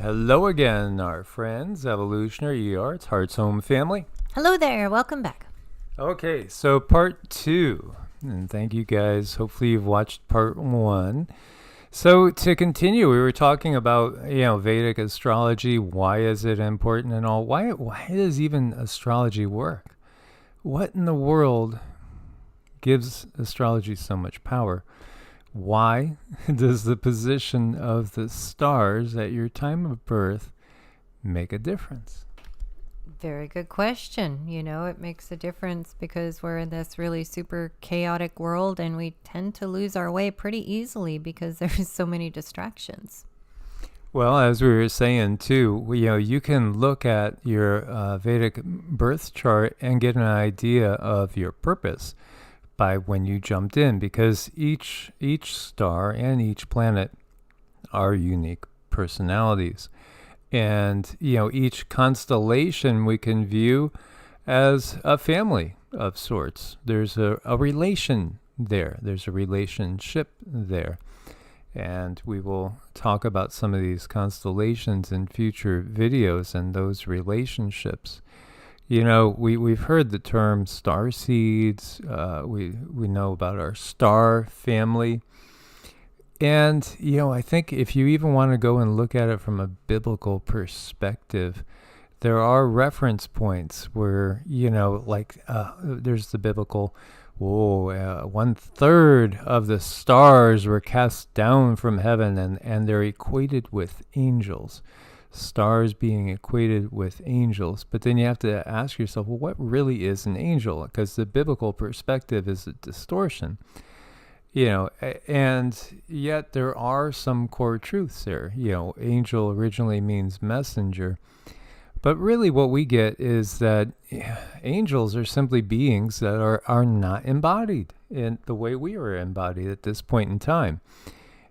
Hello again, our friends, Evolutionary, EEARTS, Heart's Home family. Hello there, welcome back. Okay, so part 2, and thank you guys. Hopefully you've watched part 1. So to continue, we were talking about, Vedic astrology. Why is it important and all? Why does even astrology work? What in the world gives astrology so much power? Why does the position of the stars at your time of birth make a difference? Very good question. It makes a difference because we're in this really super chaotic world and we tend to lose our way pretty easily because there's so many distractions. Well, as we were saying too, you can look at your Vedic birth chart and get an idea of your purpose by when you jumped in, because each star and each planet are unique personalities. And, each constellation we can view as a family of sorts. There's a relation there. There's a relationship there. And we will talk about some of these constellations in future videos and those relationships. We've heard the term star seeds. We know about our star family. And, I think if you even want to go and look at it from a biblical perspective, there are reference points where, there's the biblical, 1/3 of the stars were cast down from heaven, and they're equated with angels. Stars being equated with angels. But then you have to ask yourself, well, what really is an angel? Because the biblical perspective is a distortion. And yet there are some core truths there. Angel originally means messenger. But really what we get is that angels are simply beings that are not embodied in the way we are embodied at this point in time.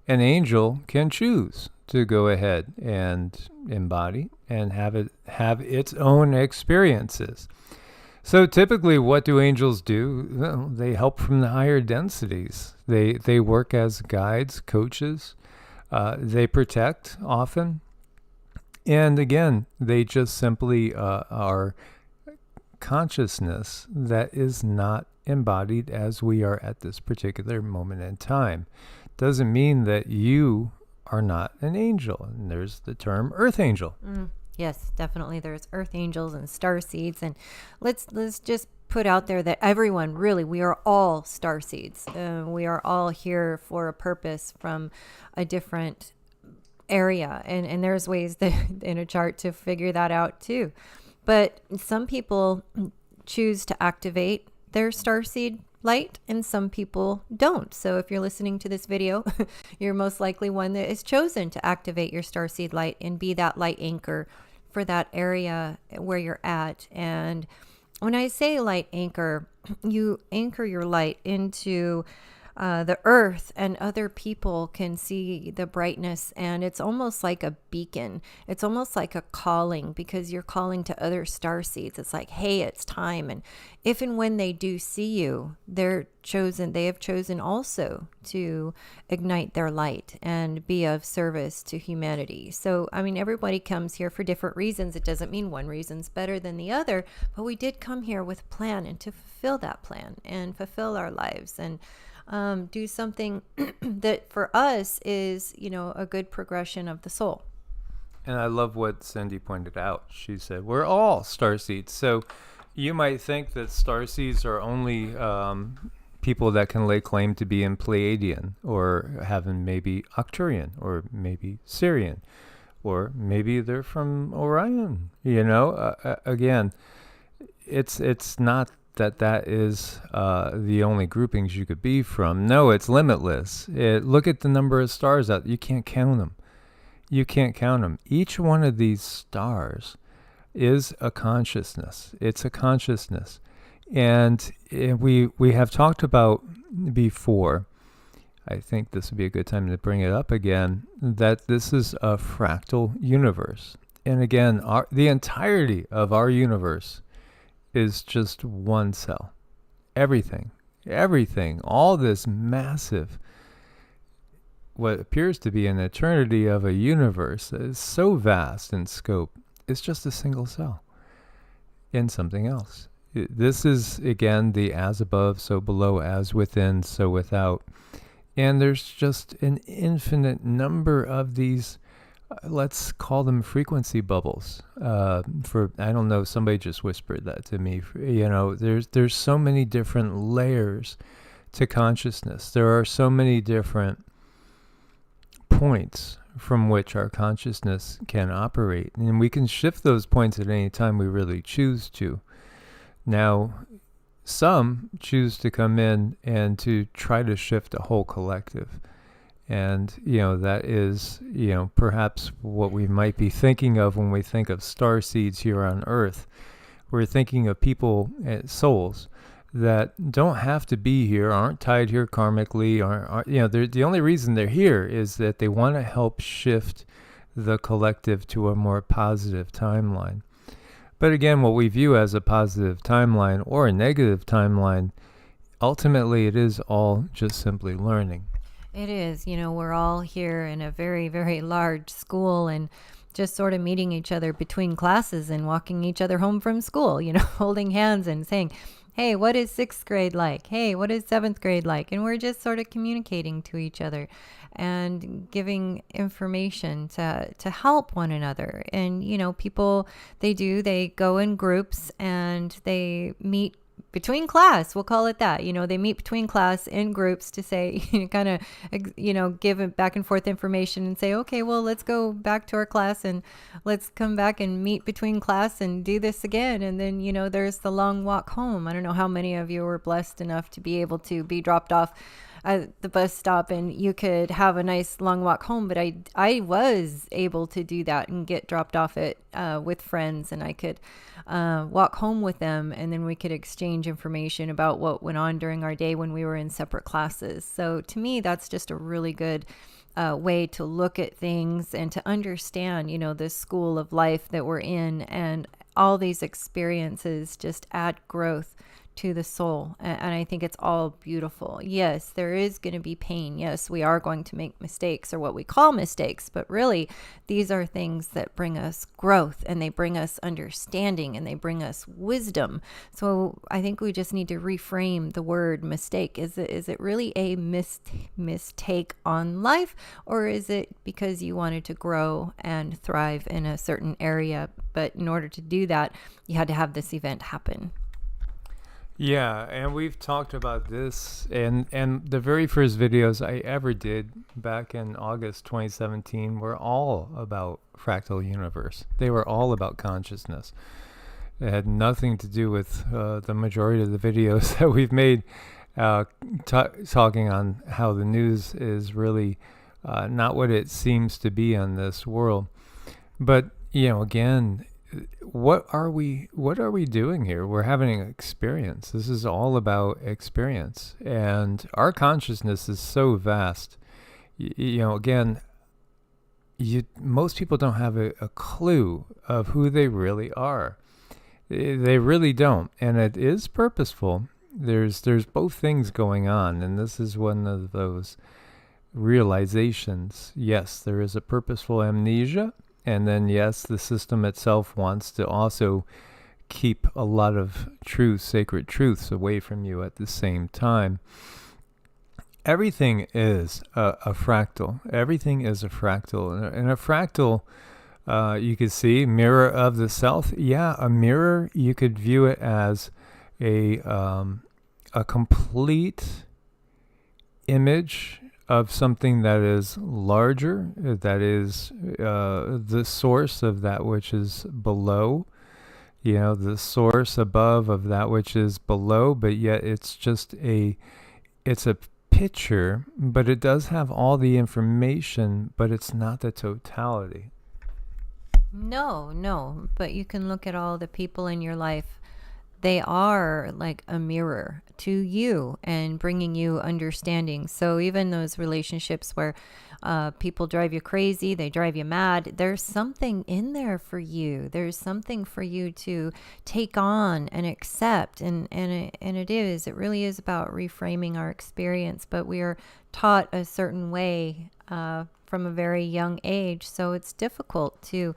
An angel can choose to go ahead and embody and have its own experiences. So typically, what do angels do? Well, they help from the higher densities. They work as guides, coaches. They protect often. And again, they just simply are consciousness that is not embodied as we are at this particular moment in time. Doesn't mean that you are not an angel. And there's the term earth angel. Yes, definitely. There's earth angels and star seeds. And let's just put out there that everyone, really, we are all star seeds. We are all here for a purpose from a different area. And there's ways that, in a chart to figure that out too. But some people choose to activate their star seed light and some people don't. So if you're listening to this video, you're most likely one that is chosen to activate your starseed light and be that light anchor for that area where you're at. And when I say light anchor, you anchor your light into the earth, and other people can see the brightness, and it's almost like a beacon. It's almost like a calling, because you're calling to other star seeds. It's like, hey, it's time. And if and when they do see you, they have chosen also to ignite their light and be of service to humanity. So, everybody comes here for different reasons. It doesn't mean one reason's better than the other, but we did come here with a plan, and to fulfill that plan and fulfill our lives and do something that for us is, a good progression of the soul. And I love what Cindy pointed out. She said, we're all starseeds. So you might think that starseeds are only people that can lay claim to be in Pleiadian, or having maybe Arcturian, or maybe Sirian, or maybe they're from Orion. Again, it's not that is the only groupings you could be from. No, it's limitless. Look at the number of stars out. You can't count them. You can't count them. Each one of these stars is a consciousness. It's a consciousness. And we have talked about before, I think this would be a good time to bring it up again, that this is a fractal universe. And again, the entirety of our universe is just one cell. Everything, all this massive what appears to be an eternity of a universe that is so vast in scope is just a single cell in something else. This is, again, the as above, so below, as within, so without. And there's just an infinite number of these, let's call them frequency bubbles. I don't know, somebody just whispered that to me. There's so many different layers to consciousness. There are so many different points from which our consciousness can operate. And we can shift those points at any time we really choose to. Now, some choose to come in and to try to shift a whole collective. And, that is, perhaps what we might be thinking of when we think of star seeds here on Earth. We're thinking of people, souls, that don't have to be here, aren't tied here karmically, the only reason they're here is that they want to help shift the collective to a more positive timeline. But again, what we view as a positive timeline or a negative timeline, ultimately it is all just simply learning. It is. We're all here in a very, very large school and just sort of meeting each other between classes and walking each other home from school, holding hands and saying, hey, what is 6th grade like? Hey, what is 7th grade like? And we're just sort of communicating to each other and giving information to help one another. And, people, they go in groups and they meet between class, we'll call it that. They meet between class in groups to say, kind of, give it back and forth information and say, okay, well, let's go back to our class and let's come back and meet between class and do this again. And then, there's the long walk home. I don't know how many of you were blessed enough to be able to be dropped off at the bus stop and you could have a nice long walk home. But I was able to do that and get dropped off with friends, and I could walk home with them, and then we could exchange information about what went on during our day when we were in separate classes. So to me, that's just a really good way to look at things and to understand, this school of life that we're in, and all these experiences just add growth to the soul. And I think it's all beautiful. Yes, there is going to be pain. Yes, we are going to make mistakes, or what we call mistakes, but really these are things that bring us growth, and they bring us understanding, and they bring us wisdom. So I think we just need to reframe the word mistake. Is it really a mistake on life, or is it because you wanted to grow and thrive in a certain area, but in order to do that, you had to have this event happen? Yeah, and we've talked about this, and the very first videos I ever did back in August 2017 were all about fractal universe. They were all about consciousness. It had nothing to do with the majority of the videos that we've made talking on how the news is really not what it seems to be on this world. But, again, what are we doing here? We're having an experience. This is all about experience, and our consciousness is so vast. Again, most people don't have a clue of who they really are. They really don't, and it is purposeful. There's both things going on, and this is one of those realizations. Yes, there is a purposeful amnesia. And then, yes, the system itself wants to also keep a lot of truths, sacred truths, away from you at the same time. Everything is a fractal. Everything is a fractal. And a fractal, you could see, mirror of the self. Yeah, a mirror, you could view it as a complete image of something that is larger, that is the source of that which is below, the source above of that which is below, but yet it's a picture, but it does have all the information, but it's not the totality. No, but you can look at all the people in your life. They are like a mirror to you and bringing you understanding. So even those relationships where people drive you crazy, they drive you mad, there's something in there for you. There's something for you to take on and accept. And it really is about reframing our experience. But we are taught a certain way from a very young age. So it's difficult to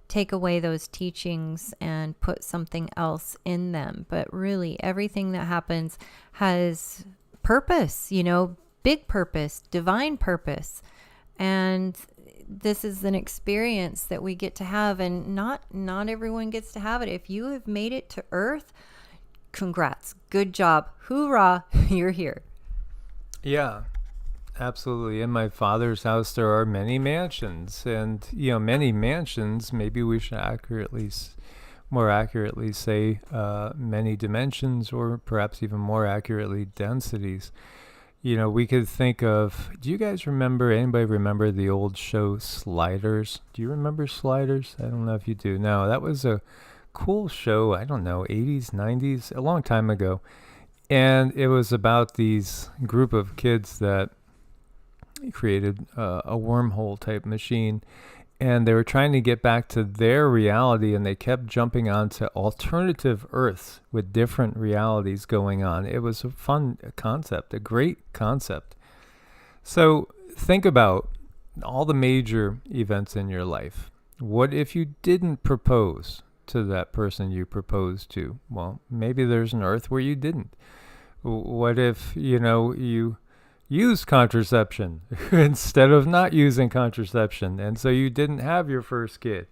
take away those teachings and put something else in them. But really, everything that happens has purpose, big purpose, divine purpose. And this is an experience that we get to have, and not everyone gets to have it. If you have made it to Earth, congrats, good job, hoorah, you're here. Yeah, absolutely. In my father's house, there are many mansions, and many mansions. Maybe we should more accurately say many dimensions, or perhaps even more accurately, densities. We could think of, anybody remember the old show Sliders? Do you remember Sliders? I don't know if you do. No, that was a cool show, I don't know, 80s, 90s, a long time ago. And it was about these group of kids that created a wormhole type machine. And they were trying to get back to their reality, and they kept jumping onto alternative Earths with different realities going on. It was a fun concept, a great concept. So think about all the major events in your life. What if you didn't propose to that person you proposed to? Well, maybe there's an Earth where you didn't. What if, you use contraception instead of not using contraception, and so you didn't have your first kid?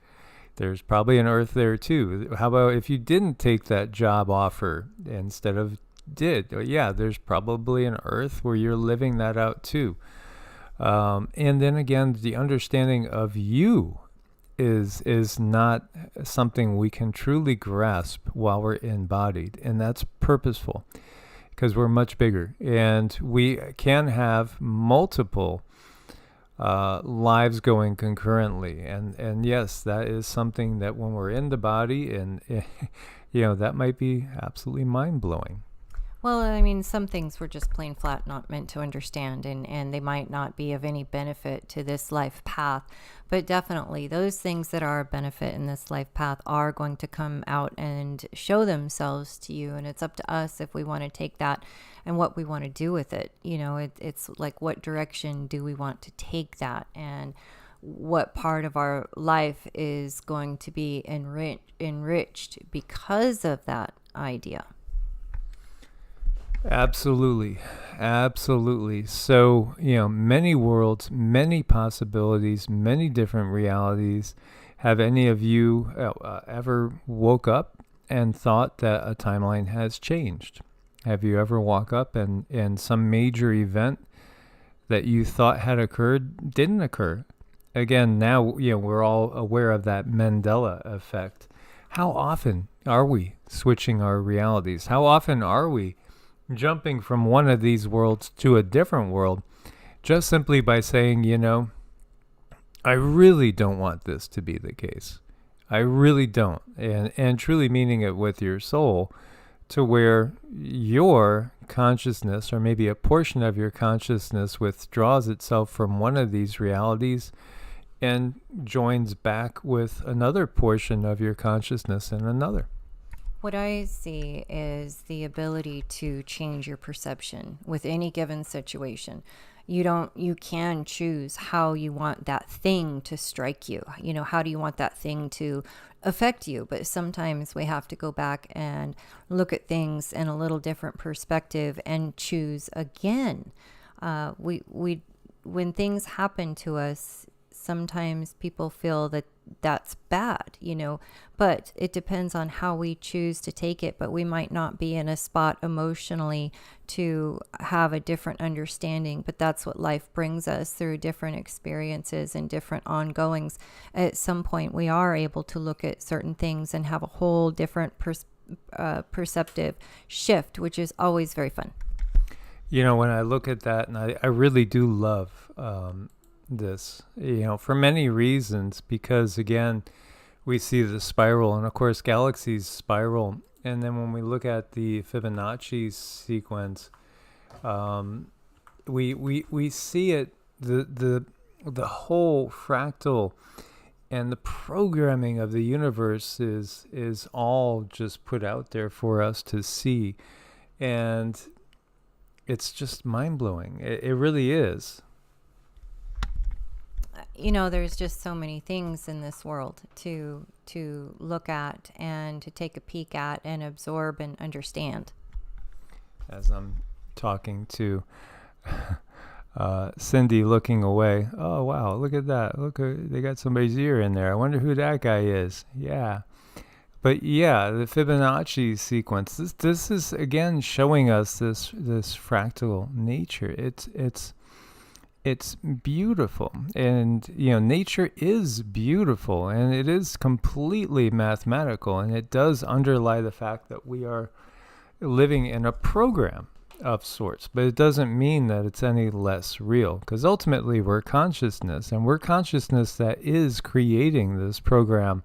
There's probably an Earth there too. How about if you didn't take that job offer instead of did? Yeah, there's probably an Earth where you're living that out too. And then again, the understanding of you is not something we can truly grasp while we're embodied, and that's purposeful, because we're much bigger, and we can have multiple lives going concurrently. And yes, that is something that when we're in the body, and that might be absolutely mind-blowing. Well, I mean, some things we're just plain flat not meant to understand, and they might not be of any benefit to this life path. But definitely those things that are a benefit in this life path are going to come out and show themselves to you. And it's up to us if we want to take that and what we want to do with it. It's like, what direction do we want to take that? And what part of our life is going to be enriched because of that idea? Absolutely. So, many worlds, many possibilities, many different realities. Have any of you ever woke up and thought that a timeline has changed? Have you ever woke up and some major event that you thought had occurred didn't occur? Again, now, we're all aware of that Mandela Effect. How often are we switching our realities? How often are we jumping from one of these worlds to a different world just simply by saying, I really don't want this to be the case. I really don't. And truly meaning it with your soul, to where your consciousness, or maybe a portion of your consciousness, withdraws itself from one of these realities and joins back with another portion of your consciousness in another. What I see is the ability to change your perception with any given situation. You can choose how you want that thing to strike you. How do you want that thing to affect you? But sometimes we have to go back and look at things in a little different perspective and choose again. When things happen to us, sometimes people feel that that's bad, but it depends on how we choose to take it. But we might not be in a spot emotionally to have a different understanding, but that's what life brings us through different experiences and different ongoings. At some point, we are able to look at certain things and have a whole different perceptive shift, which is always very fun. When I look at that, and I really do love this, for many reasons, because again, we see the spiral, and of course galaxies spiral, and then when we look at the Fibonacci sequence, we see it, the whole fractal and the programming of the universe is all just put out there for us to see, and it's just mind-blowing. It really is. there's just so many things in this world to look at and to take a peek at and absorb and understand. As I'm talking to Cindy, looking away. Oh wow, look at that! Look, they got somebody's ear in there. I wonder who that guy is. Yeah, but yeah, the Fibonacci sequence. This is again showing us this fractal nature. It's beautiful, and nature is beautiful, and it is completely mathematical, and it does underlie the fact that we are living in a program of sorts, but it doesn't mean that it's any less real, because ultimately we're consciousness, and we're consciousness that is creating this program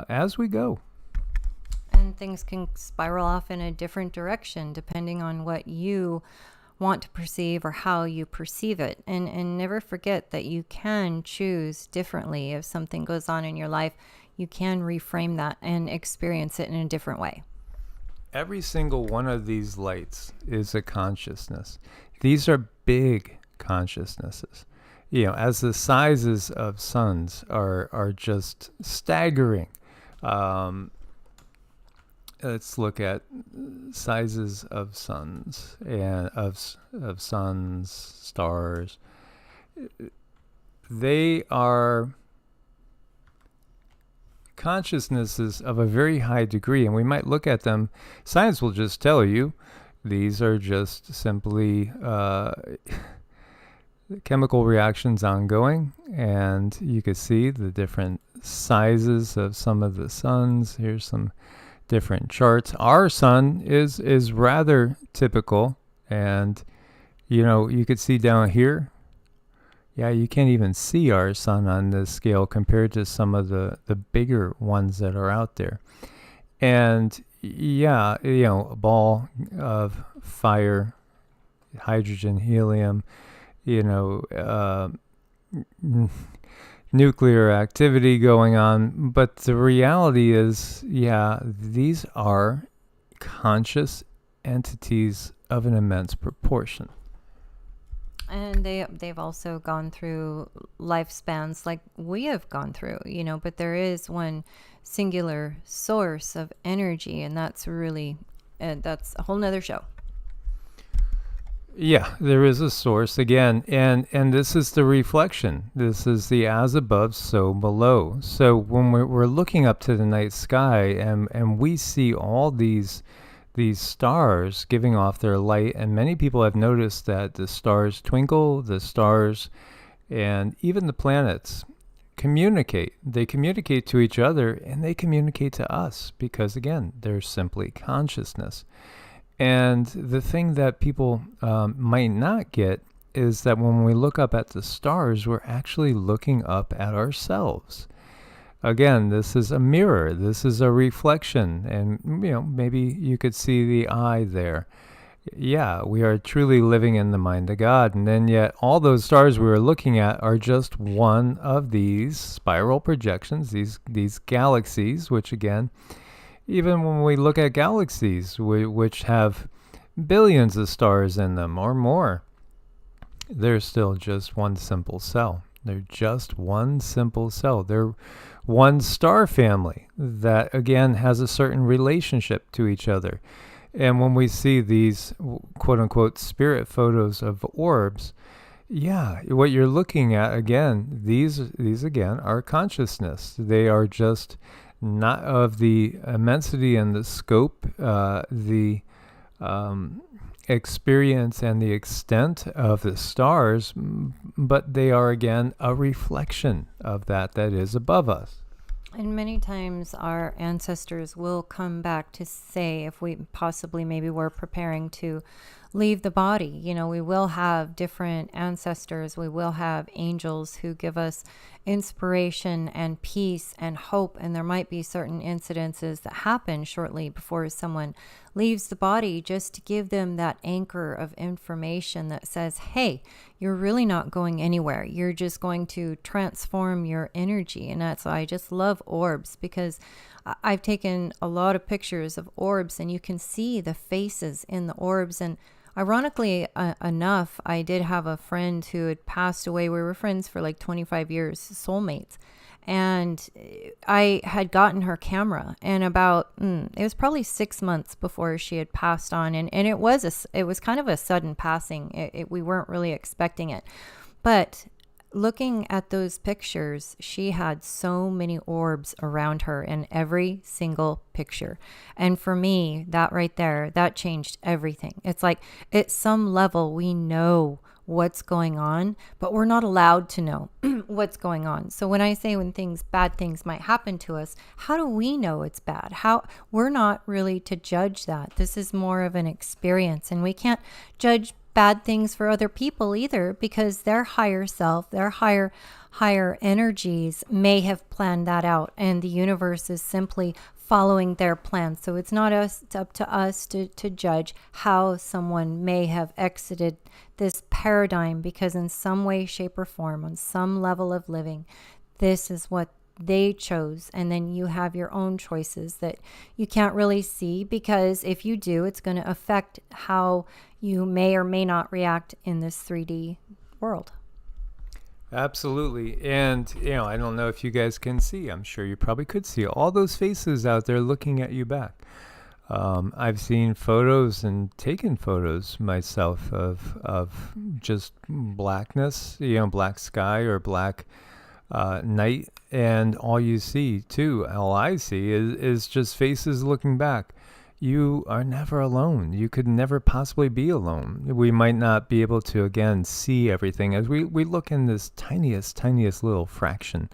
as we go. And things can spiral off in a different direction depending on what you want to perceive or how you perceive it. And never forget that you can choose differently. If something goes on in your life, you can reframe that and experience it in a different way. Every single one of these lights is a consciousness. These are big consciousnesses. As the sizes of suns are just staggering. Let's look at sizes of suns and of suns, stars. They are consciousnesses of a very high degree, and we might look at them. Science will just tell you these are just simply chemical reactions ongoing, and you can see the different sizes of some of the suns. Here's some different charts. Our sun is rather typical, and you could see down here, you can't even see our sun on this scale compared to some of the bigger ones that are out there. And a ball of fire, hydrogen, helium, nuclear activity going on. But the reality is, these are conscious entities of an immense proportion. And they've also gone through lifespans like we have gone through, but there is one singular source of energy, and that's really, that's a whole nother show. Yeah, there is a source again, and this is the reflection. This is the as above, so below. So when we're looking up to the night sky, and we see all these stars giving off their light, and many people have noticed that the stars twinkle, the stars and even the planets communicate. They communicate to each other, and they communicate to us, because again, they're simply consciousness. And the thing that people might not get is that when we look up at the stars, we're actually looking up at ourselves. Again, this is a mirror. This is a reflection. And, maybe you could see the eye there. Yeah, we are truly living in the mind of God. And then yet all those stars we were looking at are just one of these spiral projections, these galaxies, which again, even when we look at galaxies, which have billions of stars in them or more, they're still just one simple cell. They're just one simple cell. They're one star family that, again, has a certain relationship to each other. And when we see these quote-unquote spirit photos of orbs, what you're looking at, again, these again are consciousness. They are just not of the immensity and the scope, the experience and the extent of the stars, but they are again a reflection of that is above us. And many times our ancestors will come back to say, if we possibly maybe we're preparing to leave the body, we will have different ancestors. We will have angels who give us inspiration and peace and hope. And there might be certain incidences that happen shortly before someone leaves the body, just to give them that anchor of information that says, hey, you're really not going anywhere. You're just going to transform your energy. And that's why I just love orbs, because I've taken a lot of pictures of orbs, and you can see the faces in the orbs. And Ironically enough, I did have a friend who had passed away. We were friends for like 25 years, soulmates. And I had gotten her camera, and about it was probably 6 months before she had passed on, and it was kind of a sudden passing. We weren't really expecting it, but looking at those pictures, she had so many orbs around her in every single picture. And for me, that right there, that changed everything. It's like at some level, we know what's going on, but we're not allowed to know what's going on. So when I say bad things might happen to us, how do we know it's bad? We're not really to judge that. This is more of an experience, and we can't judge bad things for other people either, because their higher self, their higher energies may have planned that out, and the universe is simply following their plan. So it's not up to us to judge how someone may have exited this paradigm, because in some way, shape, or form, on some level of living, this is what they chose. And then you have your own choices that you can't really see, because if you do, it's going to affect how you may or may not react in this 3D world. Absolutely. And, I don't know if you guys can see, I'm sure you probably could see all those faces out there looking at you back. I've seen photos and taken photos myself of just blackness, black sky or black night. And all you see too, all I see is just faces looking back. You are never alone. You could never possibly be alone. We might not be able to, again, see everything as we look in this tiniest little fraction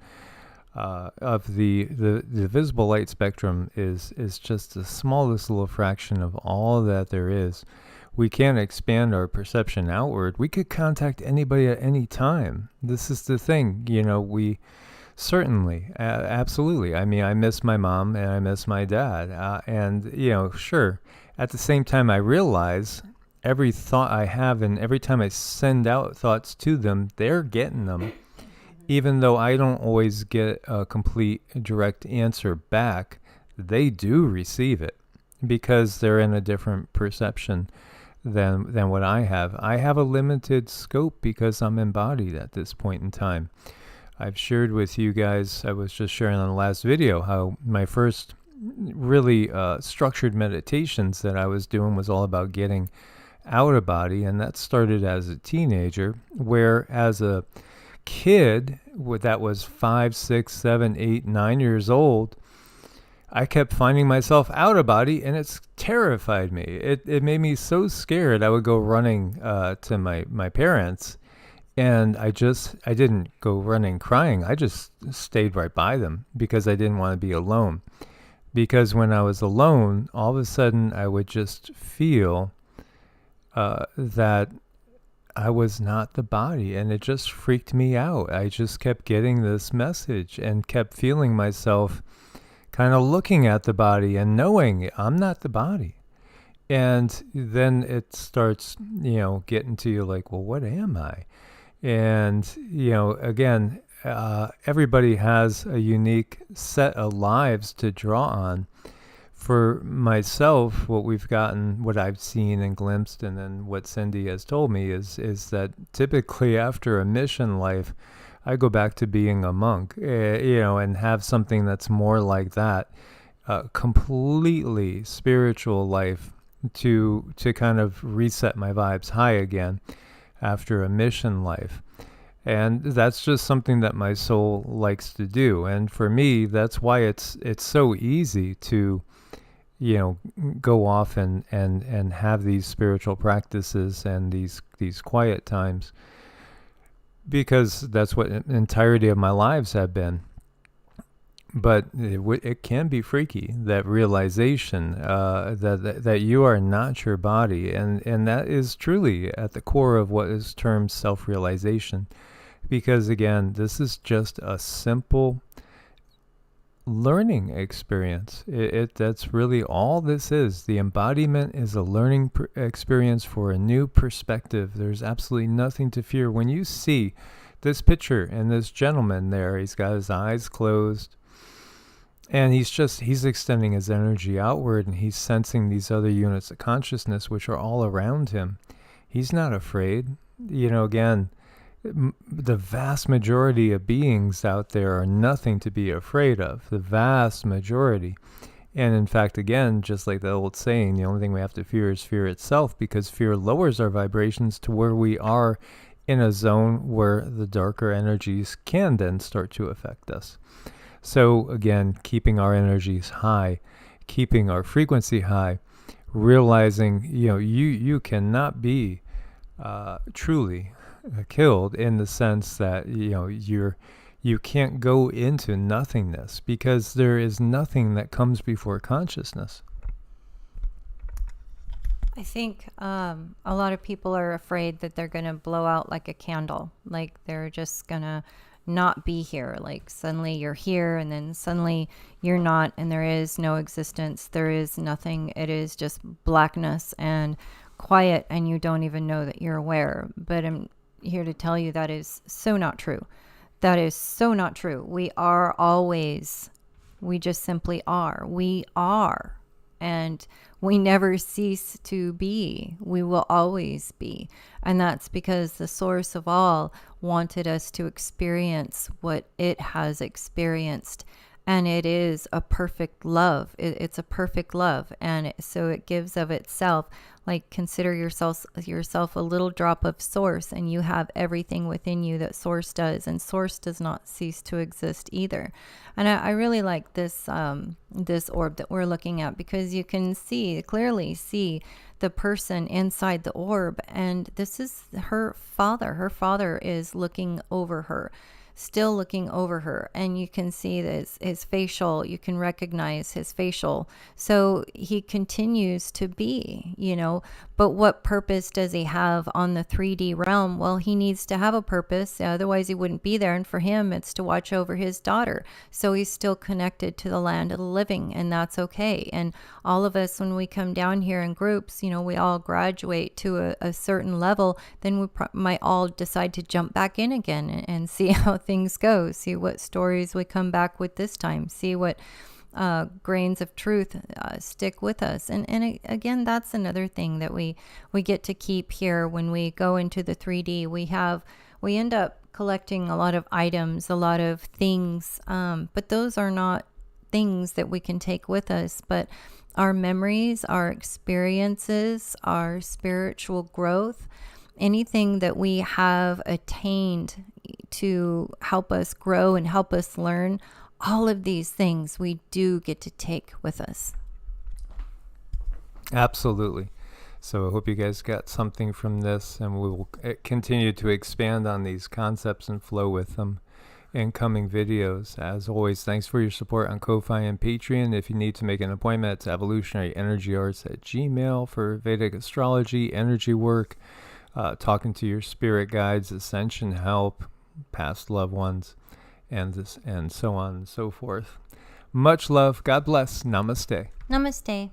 of the visible light spectrum is just the smallest little fraction of all that there is. We can't expand our perception outward. We could contact anybody at any time. This is the thing, we certainly, absolutely. I mean, I miss my mom and I miss my dad. And, sure, at the same time, I realize every thought I have and every time I send out thoughts to them, they're getting them. Even though I don't always get a complete direct answer back, they do receive it because they're in a different perception than what I have. I have a limited scope because I'm embodied at this point in time. I've shared with you guys, I was just sharing on the last video, how my first really structured meditations that I was doing was all about getting out of body, and that started as a teenager, where as a kid that was 5, 6, 7, 8, 9 years old, I kept finding myself out of body, and it's terrified me. It made me so scared. I would go running to my parents, and I didn't go running crying. I just stayed right by them because I didn't want to be alone. Because when I was alone, all of a sudden I would just feel that I was not the body, and it just freaked me out. I just kept getting this message and kept feeling myself kind of looking at the body and knowing I'm not the body. And then it starts, getting to you like, well, what am I? And, again, everybody has a unique set of lives to draw on. For myself, what I've seen and glimpsed, and then what Cindy has told me is that typically after a mission life, I go back to being a monk, and have something that's more like that, completely spiritual life to kind of reset my vibes high again after a mission life. And that's just something that my soul likes to do. And for me, that's why it's so easy to, go off and have these spiritual practices and these quiet times, because that's what the entirety of my lives have been. But it can be freaky, that realization that you are not your body. And that is truly at the core of what is termed self-realization. Because again, this is just a simple learning experience. That's really all this is. The embodiment is a learning experience for a new perspective. There's absolutely nothing to fear. When you see this picture and this gentleman there, he's got his eyes closed. And he's extending his energy outward, and he's sensing these other units of consciousness, which are all around him. He's not afraid. Again, the vast majority of beings out there are nothing to be afraid of. The vast majority. And in fact, again, just like the old saying, the only thing we have to fear is fear itself, because fear lowers our vibrations to where we are in a zone where the darker energies can then start to affect us. So again, keeping our energies high, keeping our frequency high, realizing, you cannot be truly killed in the sense that, you can't go into nothingness, because there is nothing that comes before consciousness. I think a lot of people are afraid that they're going to blow out like a candle, like they're just going to not be here. Like suddenly you're here and then suddenly you're not, and there is no existence. There is nothing. It is just blackness and quiet, and you don't even know that you're aware. But I'm here to tell you that is so not true. That is so not true. We are always, we just simply are. We are. And we never cease to be. We will always be. And that's because the source of all wanted us to experience what it has experienced. And it is a perfect love. It's a perfect love. And so it gives of itself. Like, consider yourself a little drop of source, and you have everything within you that source does, and source does not cease to exist either. And I really like this this orb that we're looking at, because you can clearly see the person inside the orb, and this is her father. Her father is looking over her, still looking over her, and you can see this, his facial, you can recognize his facial. So he continues to be, but what purpose does he have on the 3D realm? Well, he needs to have a purpose, otherwise he wouldn't be there. And for him, it's to watch over his daughter. So he's still connected to the land of the living, and that's okay. And all of us, when we come down here in groups, we all graduate to a certain level, then we might all decide to jump back in again and see how things go, see what stories we come back with this time, see what grains of truth stick with us. And again, that's another thing that we get to keep here when we go into the 3D. We end up collecting a lot of items, a lot of things, but those are not things that we can take with us, but our memories, our experiences, our spiritual growth, anything that we have attained to help us grow and help us learn, all of these things we do get to take with us. Absolutely. So I hope you guys got something from this, and we will continue to expand on these concepts and flow with them in coming videos. As always, thanks for your support on Ko-Fi and Patreon. If you need to make an appointment, it's evolutionaryenergyarts@gmail.com for Vedic astrology, energy work, talking to your spirit guides, ascension help, past loved ones, and so on and so forth. Much love. God bless. Namaste. Namaste.